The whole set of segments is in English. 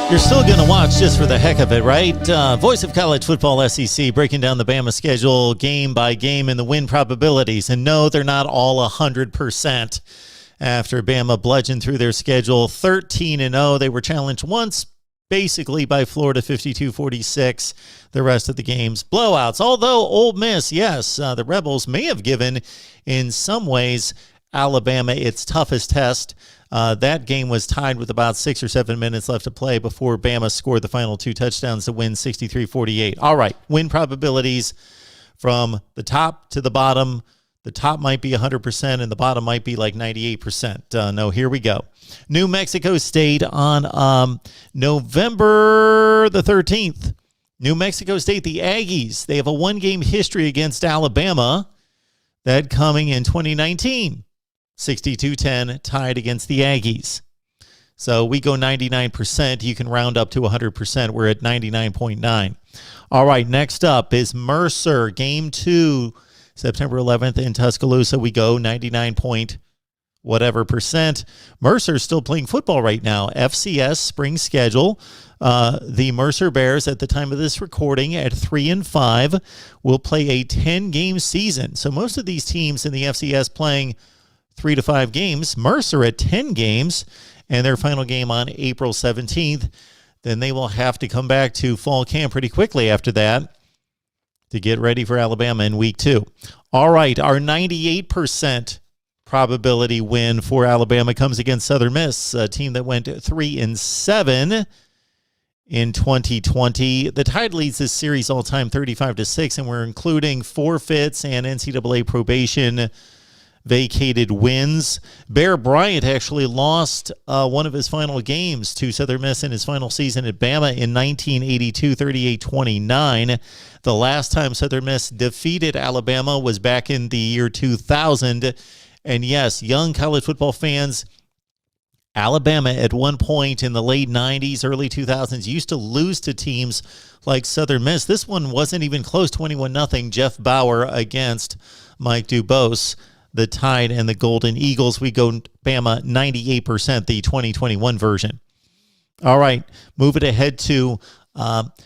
You're still going to watch just for the heck of it, right? Voice of College Football SEC breaking down the Bama schedule game by game and the win probabilities. And no, they're not all 100%. After Bama bludgeoned through their schedule 13-0, they were challenged once, basically by Florida 52-46. The rest of the games blowouts. Although Ole Miss, yes, the Rebels may have given, in some ways, Alabama its toughest test. That game was tied with about 6 or 7 minutes left to play before Bama scored the final 2 touchdowns to win 63-48. All right, win probabilities from the top to the bottom. The top might be 100% and the bottom might be like 98%. No, here we go. New Mexico State on November the 13th. New Mexico State, the Aggies, they have a 1-game history against Alabama. That coming in 2019. 62-10, tied against the Aggies. So we go 99%. You can round up to 100%. We're at 99.9. All right, next up is Mercer, Game 2, September 11th in Tuscaloosa. We go 99 point whatever percent. Mercer's still playing football right now. FCS spring schedule. The Mercer Bears, at the time of this recording, at 3-5, will play a 10-game season. So most of these teams in the FCS playing 3 to 5 games. Mercer at 10 games, and their final game on April 17th. Then they will have to come back to fall camp pretty quickly after that to get ready for Alabama in week 2. All right, our 98% probability win for Alabama comes against Southern Miss, a team that went 3-7 in 2020. The Tide leads this series all-time 35-6, and we're including forfeits and NCAA probation vacated wins. Bear Bryant actually lost one of his final games to Southern Miss in his final season at Bama in 1982, 38-29. The last time Southern Miss defeated Alabama was back in the year 2000. And yes, young college football fans, Alabama at one point in the late 90s, early 2000s used to lose to teams like Southern Miss. This one wasn't even close, 21-0, Jeff Bauer against Mike Dubose. The Tide and the Golden Eagles. We go Bama 98%, the 2021 version. All right, move it ahead to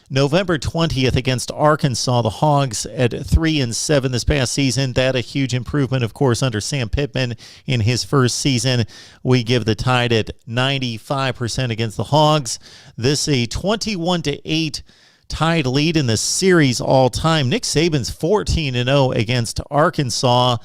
November 20th against Arkansas. The Hogs at 3-7 this past season. That a huge improvement, of course, under Sam Pittman in his first season. We give the Tide at 95% against the Hogs. This a 21-8 Tide lead in the series all time. Nick Saban's 14-0 against Arkansas,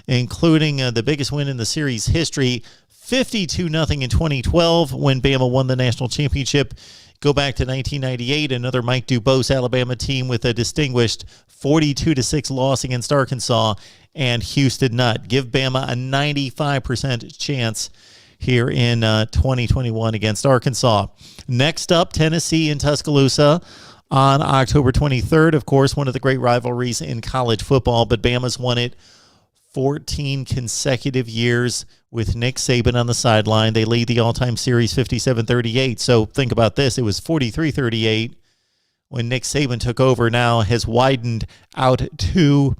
including the biggest win in the series history, 52-0 in 2012 when Bama won the national championship. Go back to 1998, another Mike Dubose Alabama team with a distinguished 42-6 loss against Arkansas and Houston Nutt. Give Bama a 95% chance here in 2021 against Arkansas. Next up, Tennessee in Tuscaloosa on October 23rd. Of course, one of the great rivalries in college football, but Bama's won it 14 consecutive years with Nick Saban on the sideline. They lead the all-time series 57-38. So think about this. It was 43-38 when Nick Saban took over. Now has widened out to,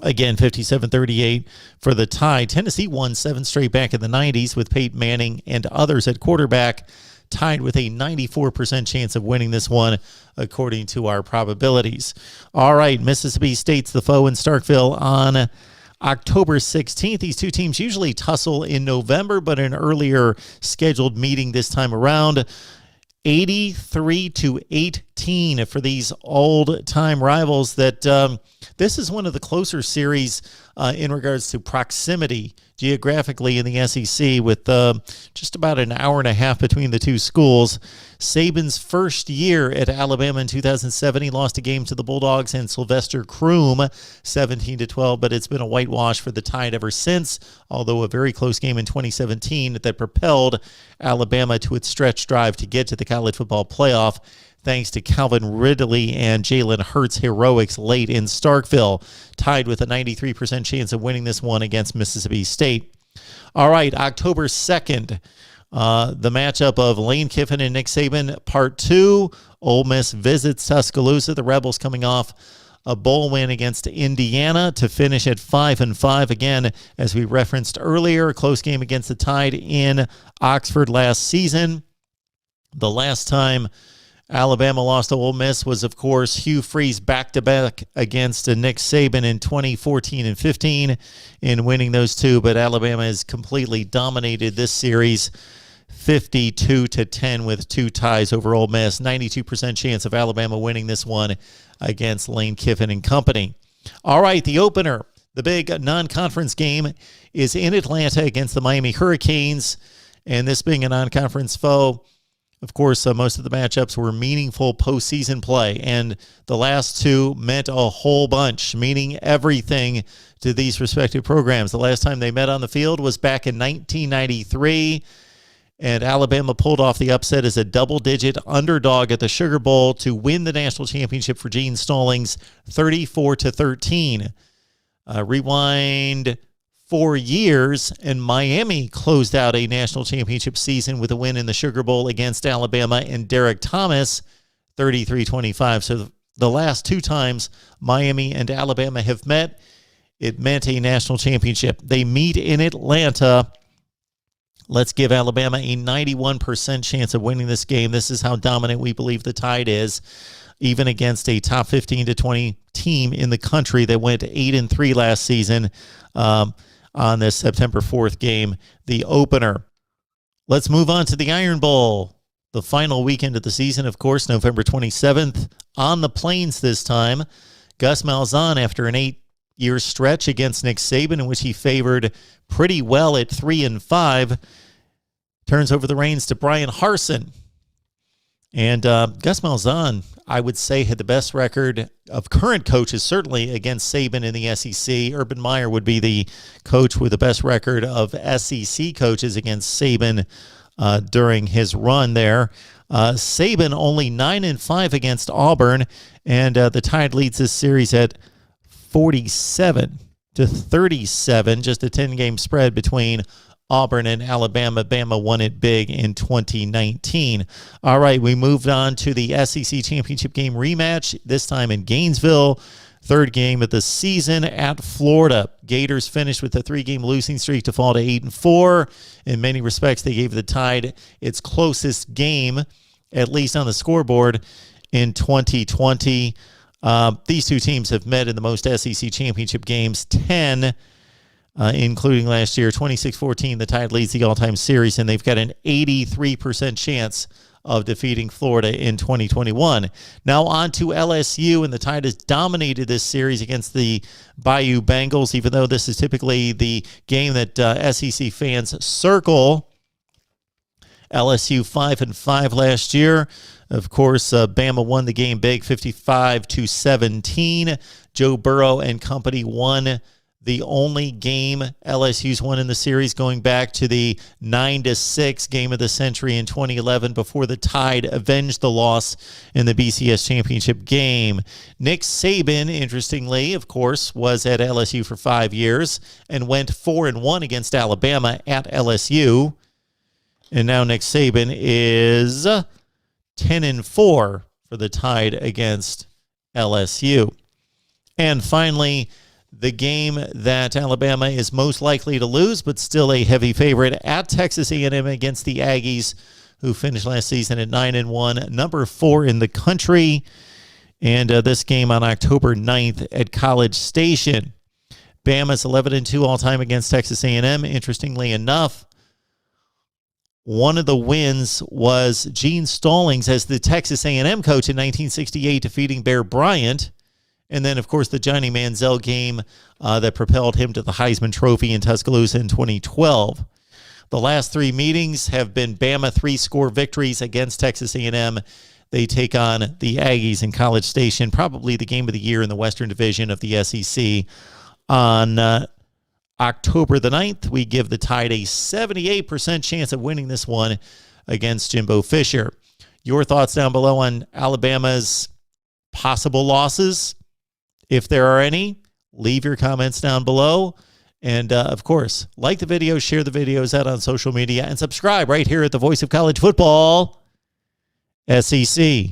again, 57-38 for the Tide. Tennessee won 7 straight back in the 90s with Peyton Manning and others at quarterback. Tied with a 94% chance of winning this one, according to our probabilities. All right, Mississippi State's the foe in Starkville on October 16th. These two teams usually tussle in November, but an earlier scheduled meeting this time around. 83-18 for these old-time rivals. That this is one of the closer series in regards to proximity geographically in the SEC, with just about an hour and a half between the two schools. Saban's first year at Alabama in 2007, he lost a game to the Bulldogs and Sylvester Croom, 17-12, but it's been a whitewash for the Tide ever since, although a very close game in 2017 that propelled Alabama to its stretch drive to get to the college football playoff, thanks to Calvin Ridley and Jalen Hurts' heroics late in Starkville. Tied with a 93% chance of winning this one against Mississippi State. All right, October 2nd, the matchup of Lane Kiffin and Nick Saban, Part 2. Ole Miss visits Tuscaloosa. The Rebels coming off a bowl win against Indiana to finish at 5-5. Again, as we referenced earlier, a close game against the Tide in Oxford last season. The last time Alabama lost to Ole Miss was, of course, Hugh Freeze back-to-back against Nick Saban in 2014 and 15 in winning those two. But Alabama has completely dominated this series, 52-10 with two ties over Ole Miss. 92% chance of Alabama winning this one against Lane Kiffin and company. All right, the opener, the big non-conference game, is in Atlanta against the Miami Hurricanes. And this being a non-conference foe, of course, most of the matchups were meaningful postseason play, and the last two meant a whole bunch, meaning everything to these respective programs. The last time they met on the field was back in 1993, and Alabama pulled off the upset as a double-digit underdog at the Sugar Bowl to win the national championship for Gene Stallings, 34-13. Rewind 4 years, and Miami closed out a national championship season with a win in the Sugar Bowl against Alabama and Derek Thomas, 33-25. So the last two times Miami and Alabama have met, it meant a national championship. They meet in Atlanta. Let's give Alabama a 91% chance of winning this game. This is how dominant we believe the Tide is, even against a top 15-20 team in the country that went 8-3 last season. On this September 4th game, the opener. Let's move on to the Iron Bowl, the final weekend of the season, of course, November 27th, on the Plains this time. Gus Malzahn, after an 8-year stretch against Nick Saban, in which he favored pretty well at 3-5, turns over the reins to Brian Harsin. And Gus Malzahn, I would say, had the best record of current coaches, certainly against Saban in the SEC. Urban Meyer would be the coach with the best record of SEC coaches against Saban during his run there. Saban only 9-5 against Auburn, and the Tide leads this series at 47-37, just a 10-game spread between Auburn and Alabama. Bama won it big in 2019. All right, we moved on to the SEC championship game rematch, this time in Gainesville. Third game of the season at Florida. Gators finished with a 3-game losing streak to fall to 8-4. In many respects, they gave the Tide its closest game, at least on the scoreboard, in 2020. These two teams have met in the most SEC championship games, 10, including last year. 26-14, the Tide leads the all-time series, and they've got an 83% chance of defeating Florida in 2021. Now on to LSU, and the Tide has dominated this series against the Bayou Bengals, even though this is typically the game that SEC fans circle. LSU 5-5 last year. Of course, Bama won the game big, 55-17. Joe Burrow and company won the only game LSU's won in the series, going back to the 9-6 game of the century in 2011 before the Tide avenged the loss in the BCS championship game. Nick Saban, interestingly, of course, was at LSU for 5 years and went 4-1 against Alabama at LSU. And now Nick Saban is 10-4 for the Tide against LSU. And finally, the game that Alabama is most likely to lose, but still a heavy favorite, at Texas A&M against the Aggies, who finished last season at 9-1, number 4 in the country. And this game on October 9th at College Station. Bama's 11-2 all-time against Texas A&M. Interestingly enough, one of the wins was Gene Stallings as the Texas A&M coach in 1968, defeating Bear Bryant. And then, of course, the Johnny Manziel game that propelled him to the Heisman Trophy in Tuscaloosa in 2012. The last 3 meetings have been Bama 3-score victories against Texas A&M. They take on the Aggies in College Station, probably the game of the year in the Western Division of the SEC. On October the 9th, we give the Tide a 78% chance of winning this one against Jimbo Fisher. Your thoughts down below on Alabama's possible losses, if there are any. Leave your comments down below. And, of course, like the video, share the videos out on social media, and subscribe right here at the Voice of College Football, SEC.